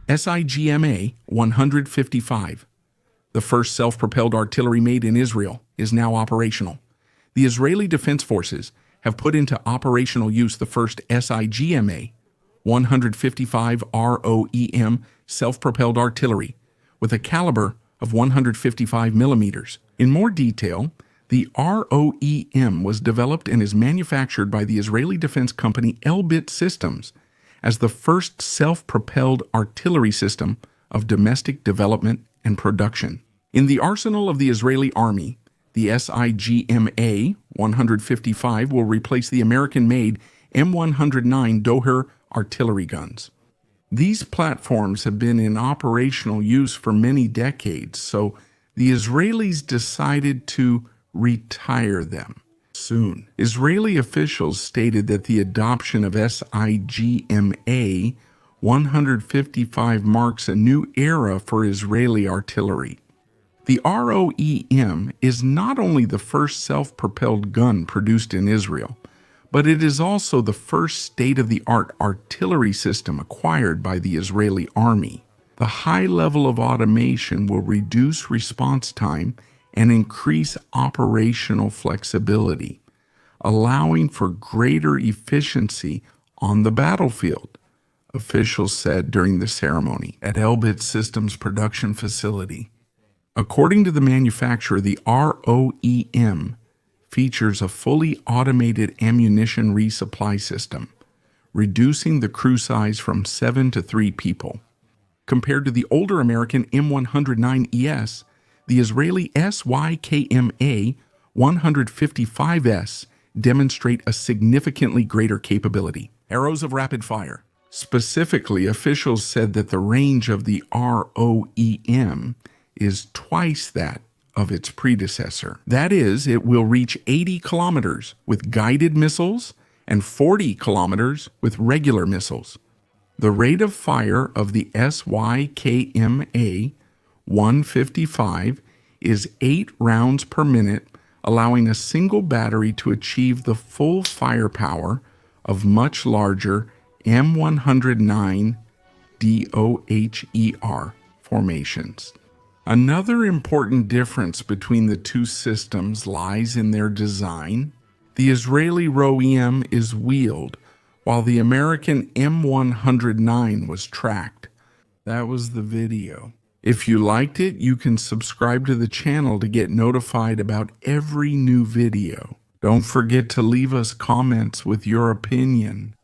SIGMA 155, the first self-propelled artillery made in Israel, is now operational. The Israeli Defense Forces have put into operational use the first SIGMA 155 ROEM self-propelled artillery with a caliber of 155 millimeters. In more detail, the ROEM was developed and is manufactured by the Israeli defense company Elbit Systems as the first self-propelled artillery system of domestic development and production. In the arsenal of the Israeli Army, the SIGMA 155 will replace the American-made M109 Doher artillery guns. These platforms have been in operational use for many decades, so the Israelis decided to retire them soon. Israeli officials stated that the adoption of SIGMA 155 marks a new era for Israeli artillery. The ROEM is not only the first self-propelled gun produced in Israel, but it is also the first state-of-the-art artillery system acquired by the Israeli Army. The high level of automation will reduce response time and increase operational flexibility, allowing for greater efficiency on the battlefield, officials said during the ceremony at Elbit Systems production facility. According to the manufacturer, the ROEM features a fully automated ammunition resupply system, reducing the crew size from 7 to 3 people. Compared to the older American M109ES, the Israeli SYKMA 155S demonstrate a significantly greater capability. Arrows of rapid fire. Specifically, officials said that the range of the ROEM is twice that of its predecessor. That is, it will reach 80 kilometers with guided missiles and 40 kilometers with regular missiles. The rate of fire of the SYKMA 155 is 8 rounds per minute, allowing a single battery to achieve the full firepower of much larger M109 DOHER formations. Another important difference between the two systems lies in their design. The Israeli ROEM is wheeled, while the American M109 was tracked. That was the video. If you liked it, you can subscribe to the channel to get notified about every new video. Don't forget to leave us comments with your opinion.